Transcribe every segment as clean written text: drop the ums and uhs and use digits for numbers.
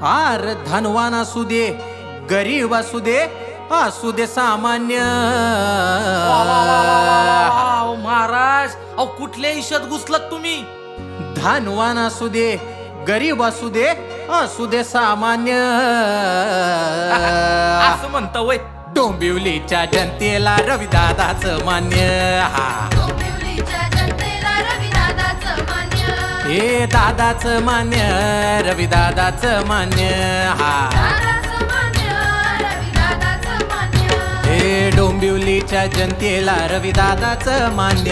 R धनवान असू दे गरीब असू दे सामान्य. महाराज अहो कुठल्या ईशात घुसलात तुम्ही? धनवान असू दे गरीब असू दे सामान्य. असं म्हणता वय. डोंबिवलीच्या जनतेला रविदादाचं मान्य. हे दादाचं मान्य रविदादाचं मान्य. हे डोंबिवलीच्या जनतेला रविदादाचं मान्य.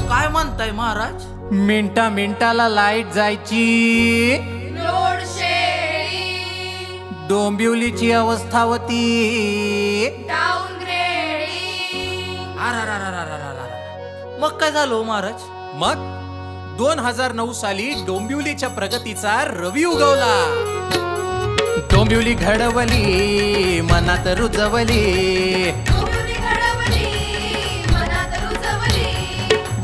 काय म्हणताय महाराज? मिनिटाला लाईट जायची. डोंबिवलीची अवस्था होती. मग काय झालं महाराज? मग 2009 साली डोंबिवलीच्या प्रगतीचा रवी उगवला. डोंबिवली घडवली मनात रुजवली.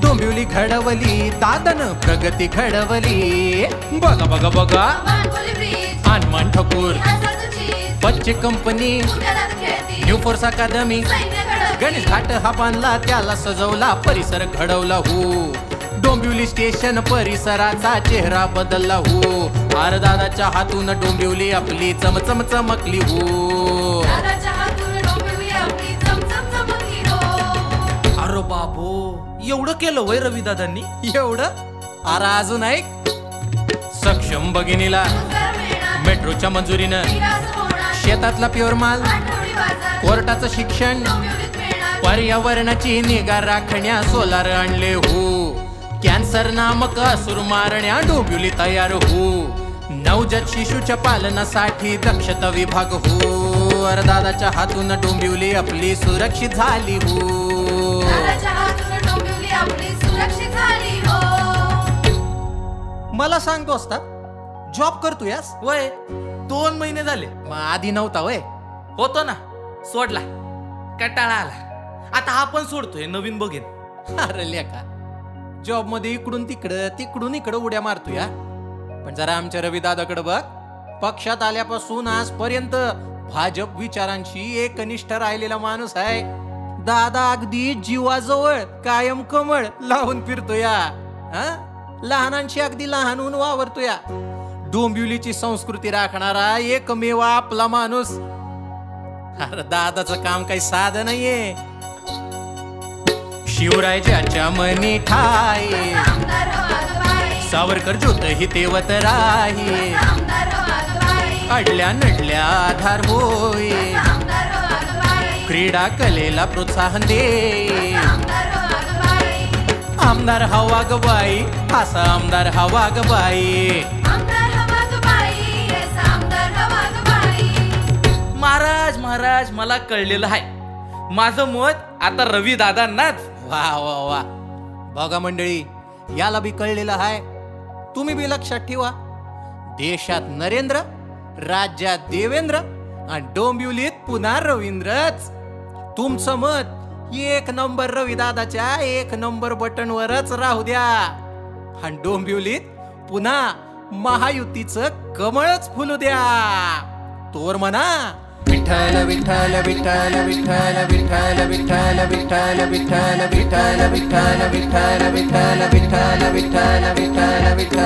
डोंबिवली घडवली दादन प्रगती घडवली. बघा बघा बघा हनुमान ठाकूर बच्चे कंपनी न्यू फोर्स अकादमी गणेश घाट हा बांधला त्याला सजवला परिसर घडवला हो. डोंबिवली स्टेशन परिसराचा चेहरा बदलला हो. आर दादाच्या हातून डोंबिवली आपली चमचम चमकली हो. अरे बाबो एवढं केलं वय रविदादांनी? एवढं? अरे अजून ऐक. सक्षम भगिनीला मेट्रोच्या मंजुरीनं शेतातला प्युअर माल कोर्टाचं शिक्षण पर्यावरणाची निगा राखण्या सोलार आणले हो. कॅन्सर नामक असुर मारण्या डोंबिवली तयार हो. नवजात शिशूच्या पालनासाठी दक्षता विभाग हो. अरे दादाच्या हातून डोंबिवली आपली सुरक्षित झाली हो. मला सांग दोस्ता जॉब करतोयस? वय 2 महिने झाले. मग आधी नव्हता वय? होतो ना सोडला कटाळा आला. आता हा पण सोडतोय नवीन बघेन. अरे लेका जॉब मध्ये इकडून इकडं उड्या मारतोय. पण जरा आमच्या रविदादाकडे बघ. पक्षात आल्यापासून आजपर्यंत भाजप विचारांशी एकनिष्ठ राहिलेला माणूस आहे. दादा अगदी जीवाजवळ कायम कमळ लावून फिरतोय. लहानांशी अगदी लहानून वावरतोय. डोंबिवलीची संस्कृती राखणारा एकमेव आपला माणूस. अरे दादाचं काम काही साधं नाहीये. शिवराजाच्या मनी ठाई सावरकर ज्योत ही तेवत राही. अडल्या नडल्या आधार होय. क्रीडा कलेला प्रोत्साहन दे. आमदार हवा ग बाई असा आमदार हवा ग बाई. महाराज मला कळलेलं आहे. माझं मत आता रवी दादांनाच. वा वा वा बघा मंडळी याला बी कळलेलं आहे. तुम्ही बी लक्षात ठेवा. देशात नरेंद्र राज्यात देवेंद्र आणि डोंबिवलीत पुन्हा रवींद्रच. तुमचं मत 1 नंबर रविदादाच्या 1 नंबर बटनवरच राहू द्या. आणि डोंबिवलीत पुन्हा महायुतीचं कमळच फुलू द्या. तोर म्हणा विठ्ठल विठ्ठल विठ्ठल विठ्ठल विठ्ठल विठ्ठल विठ्ठल विठ्ठल विठ्ठल विठ्ठल विठ्ठल विठ्ठल विठ्ठल विठ्ठल विठ्ठल विठ्ठल